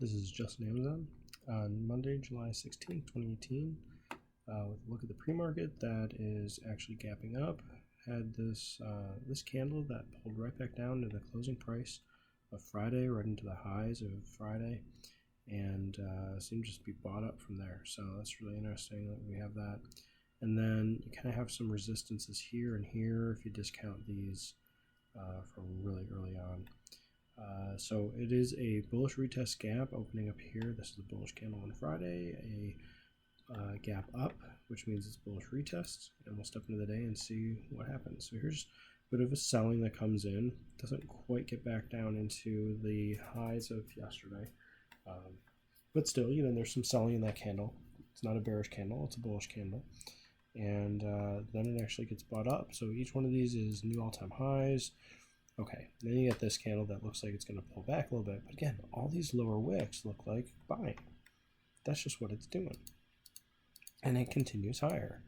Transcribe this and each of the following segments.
This is Justin AMZN on Monday, July 16th, 2018. With a look at the pre-market that is actually gapping up. Had this candle that pulled right back down to the closing price of Friday, right into the highs of Friday, and seemed to just be bought up from there. So that's really interesting that we have that. And then you kind of have some resistances here and here if you discount these from really early on. So it is a bullish retest gap opening up here. This is a bullish candle on Friday, a gap up, which means it's bullish retest, and we'll step into the day and see what happens. So here's a bit of a selling that comes in. Doesn't quite get back down into the highs of yesterday, but still, there's some selling in that candle. It's not a bearish candle, it's a bullish candle. And then it actually gets bought up. So each one of these is new all-time highs. Okay, then you get this candle that looks like it's going to pull back a little bit. But again, all these lower wicks look like buying. That's just what it's doing. And it continues higher.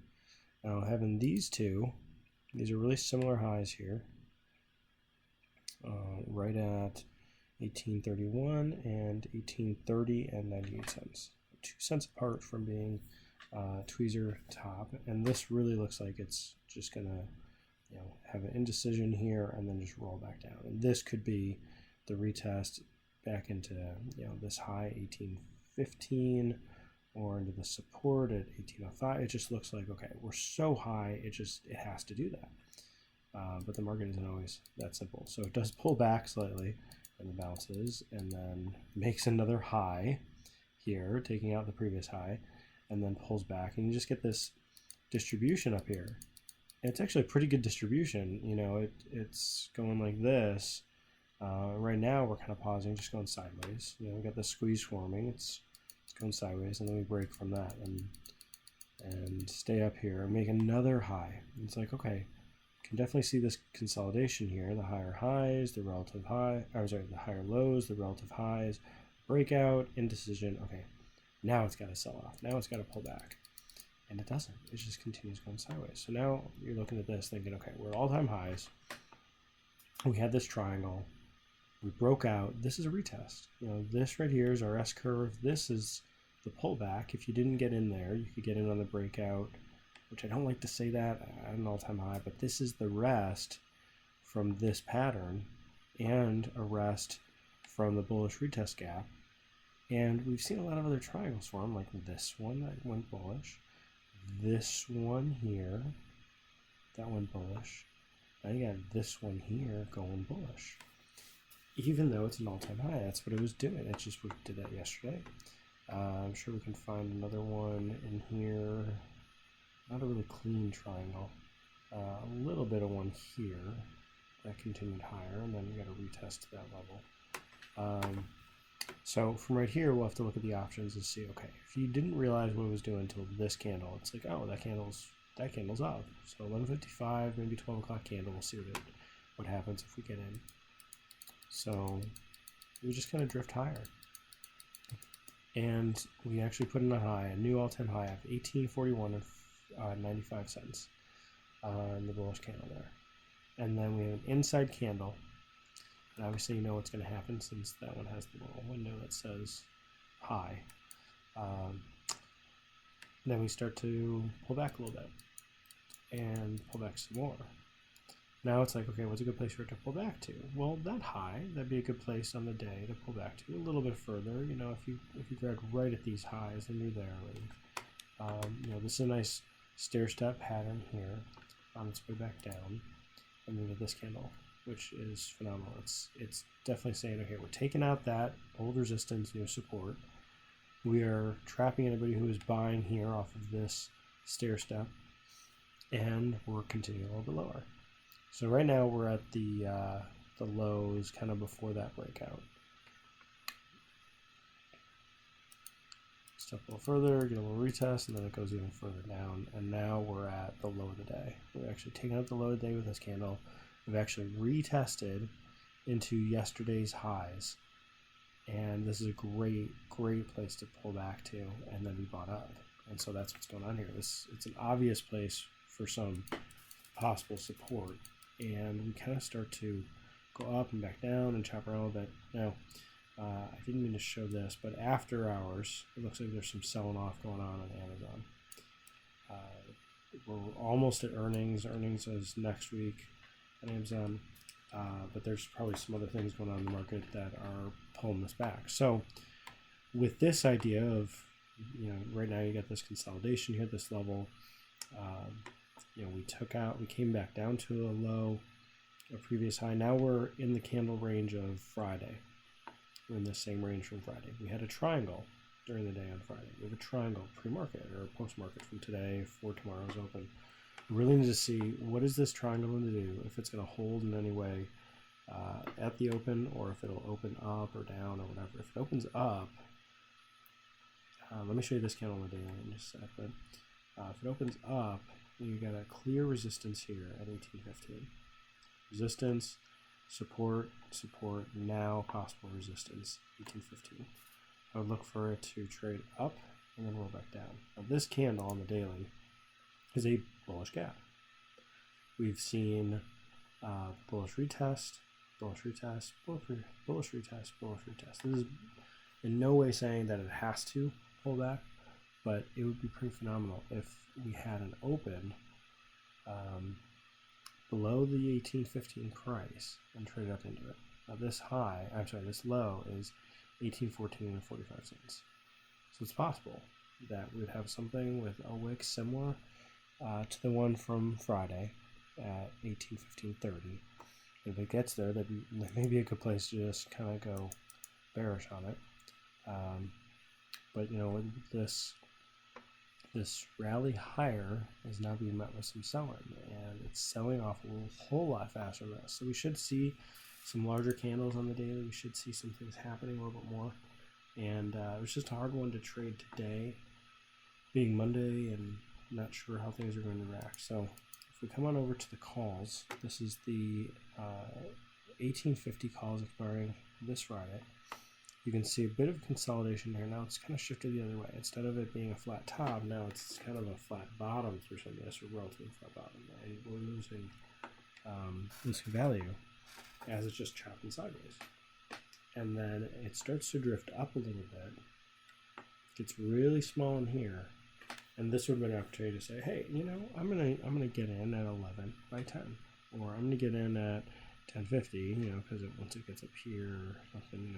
Now, having these two, these are really similar highs here. Right at 1831 and 1830 and 98 cents. 2 cents apart from being tweezer top. And this really looks like it's just going to have an indecision here and then just roll back down. And this could be the retest back into this high 1815 or into the support at 1805. It just looks like, okay, we're so high, it has to do that. But the market isn't always that simple. So it does pull back slightly and it bounces and then makes another high here, taking out the previous high, and then pulls back, and you just get this distribution up here. It's actually a pretty good distribution. It's going like this. Right now we're kind of pausing, just going sideways. We got the squeeze forming. It's going sideways, and then we break from that and stay up here and make another high. And it's like, okay, can definitely see this consolidation here. The higher highs, the relative high, the higher lows, the relative highs, breakout, indecision. Okay, now it's got to sell off. Now it's got to pull back. And it doesn't. It just continues going sideways. So now you're looking at this thinking, okay, we're at all-time highs. We had this triangle. We broke out. This is a retest. This right here is our S-curve. This is the pullback. If you didn't get in there, you could get in on the breakout, which I don't like to say that at an all-time high, but this is the rest from this pattern and a rest from the bullish retest gap. And we've seen a lot of other triangles form, like this one that went bullish. This one here, that went bullish. Now you got this one here going bullish. Even though it's an all-time high, that's what it was doing. It just did that yesterday. I'm sure we can find another one in here. Not a really clean triangle. A little bit of one here that continued higher, and then we got to retest to that level. So from right here, we'll have to look at the options and see, okay, if you didn't realize what it was doing until this candle, it's like, oh, that candle's up. So 11:55, maybe 12 o'clock candle, we'll see what happens if we get in. So we just kind of drift higher. And we actually put in a new all-time high of 1841 and 95 cents in the bullish candle there. And then we have an inside candle. And obviously you know what's going to happen since that one has the little window that says high. Then we start to pull back a little bit and pull back some more. Now it's like, okay, what's a good place for it to pull back to? Well, that high, that'd be a good place on the day to pull back to. A little bit further, if you grab right at these highs, then you're there already. This is a nice stair-step pattern here on its way back down. And then with this candle, which is phenomenal. It's definitely saying, okay, we're taking out that old resistance, new support. We are trapping anybody who is buying here off of this stair step, and we're continuing a little bit lower. So right now we're at the lows kind of before that breakout. Step a little further, get a little retest, and then it goes even further down. And now we're at the low of the day. We're actually taking out the low of the day with this candle. We've actually retested into yesterday's highs, and this is a great place to pull back to and then be bought up. And so that's what's going on here. It's an obvious place for some possible support, and we kind of start to go up and back down and chop around a bit. Now, I didn't mean to show this, but after hours, it looks like there's some selling off going on Amazon. We're almost at earnings. Earnings is next week at AMZN, but there's probably some other things going on in the market that are pulling this back. So with this idea of, right now you got this consolidation here at this level. We came back down to a low, a previous high. Now we're in the candle range of Friday. We're in the same range from Friday. We had a triangle during the day on Friday. We have a triangle pre-market or post-market from today for tomorrow's open. We really need to see what is this triangle going to do, if it's going to hold in any way at the open, or if it'll open up or down or whatever. If it opens up, let me show you this candle on the daily in just a sec. But if it opens up, you got a clear resistance here at 1815. Resistance, support, now possible resistance, 1815. I would look for it to trade up and then roll back down. Now this candle on the daily is a bullish gap. We've seen bullish retest, bullish retest, bullish retest, bullish retest. This is in no way saying that it has to pull back, but it would be pretty phenomenal if we had an open below the 1815 price and trade up into it. Now this low is 1814 and 45 cents. So it's possible that we would have something with a wick similar to the one from Friday at 1815.30. If it gets there, that may be a good place to just kind of go bearish on it. But this rally higher is now being met with some selling, and it's selling off a whole lot faster than this. So we should see some larger candles on the daily. We should see some things happening a little bit more. And it was just a hard one to trade today, being Monday and not sure how things are going to react. So if we come on over to the calls, this is the 1850 calls expiring this Friday. You can see a bit of consolidation here. Now it's kind of shifted the other way. Instead of it being a flat top, now it's kind of a flat bottom through some of this, or relatively flat bottom. And we're losing value as it's just chopping sideways. And then it starts to drift up a little bit. Gets really small in here. And this would have been an opportunity to say, hey, I'm gonna get in at 11 by 10. Or I'm gonna get in at 1050, because once it gets up here or something,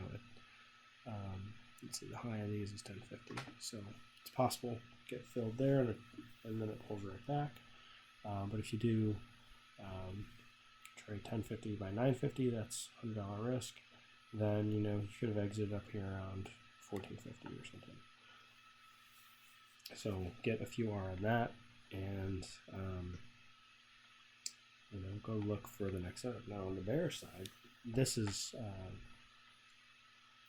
let's see, the high of these is 1050. So it's possible to get filled there, and then it pulls right back. But if you do trade 1050 by 950, that's $100 risk. Then you could have exited up here around 1450 or something. So get a few R on that, and go look for the next setup. Now on the bearish side, this is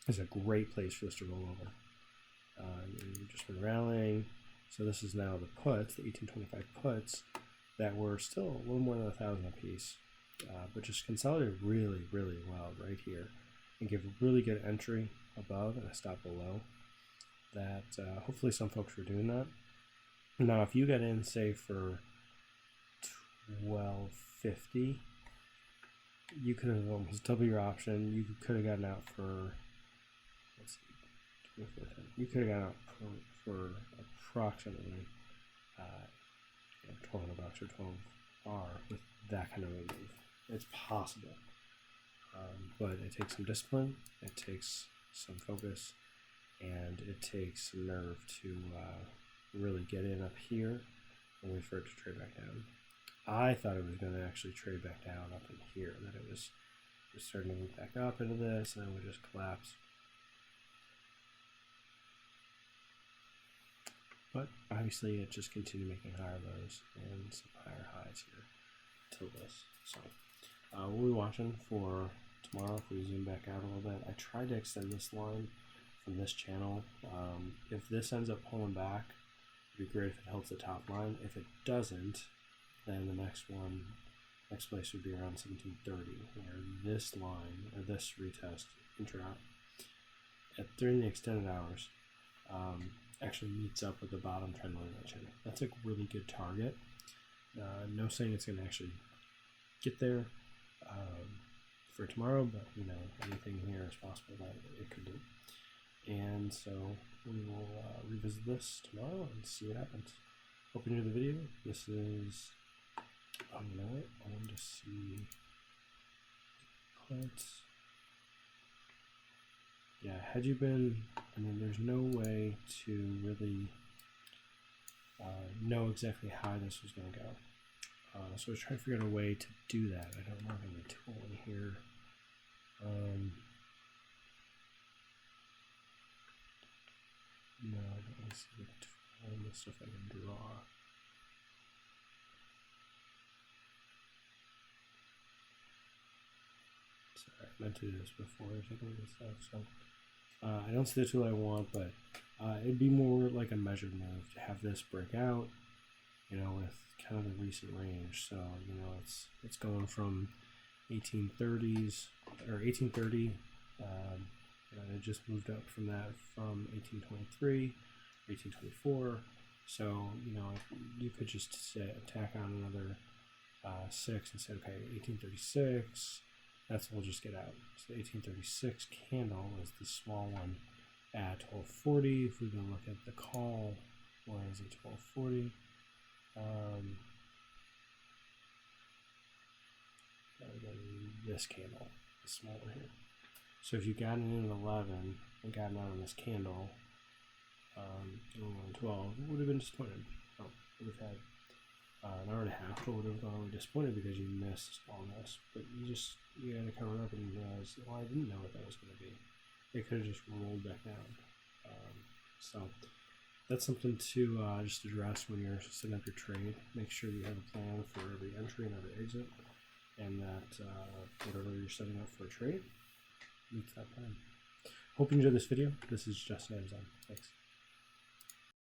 a great place for this to roll over. We've just been rallying, so this is now the puts, the 1825 puts that were still a little more than 1,000 a piece, but just consolidated really, really well right here, and give a really good entry above and a stop below. That hopefully some folks were doing that. Now, if you got in, say for 1250, you could have almost double your option. You could have gotten out for, let's see, 2410. You could have gotten out for approximately $1,200 or 12R with that kind of a move. It's possible, but it takes some discipline. It takes some focus. And it takes some nerve to really get in up here and wait for it to trade back down. I thought it was going to actually trade back down up in here, that it was just starting to move back up into this, and then would just collapse. But obviously it just continued making higher lows and some higher highs here till this. So we'll be watching for tomorrow if we zoom back out a little bit. I tried to extend this line from this channel. If this ends up pulling back, it'd be great if it helps the top line. If it doesn't, then the next place would be around 1730, where this line, or this retest during the extended hours, actually meets up with the bottom trend line of that channel. That's a really good target. No saying it's going to actually get there for tomorrow, but anything here is possible that it could And so we will revisit this tomorrow and see what happens. Hope you enjoyed the video. This is, I want to see, yeah, had you been, I mean, there's no way to really know exactly how this was going to go. So I was trying to figure out a way to do that. I don't know if I have a tool in here. No, I don't want to see the tool and the stuff I can draw. Sorry, I meant to do this before taking this stuff. So I don't see the tool I want, but it'd be more like a measured move to have this break out, you know, with kind of the recent range. So, you know, it's going from 1830s or 1830. And it just moved up from that from 1823, 1824. So, you know, you could just say, tack on another 6 and say, okay, 1836. That's what we'll just get out. So the 1836 candle is the small one at 1240. If we go look at the call, where is it? 1240. This candle, the small one here. So if you got it in at 11 and got it out on this candle, 12, it would have been disappointed. Oh, would have had an hour and a half, but would have gone really disappointed because you missed all this. But you got to cover it up and realize, well, I didn't know what that was going to be. It could have just rolled back down. So that's something to just address when you're setting up your trade. Make sure you have a plan for every entry and every exit, and that whatever you're setting up for a trade meets that plan. Hope you enjoyed this video. This is Justin AMZN. Thanks.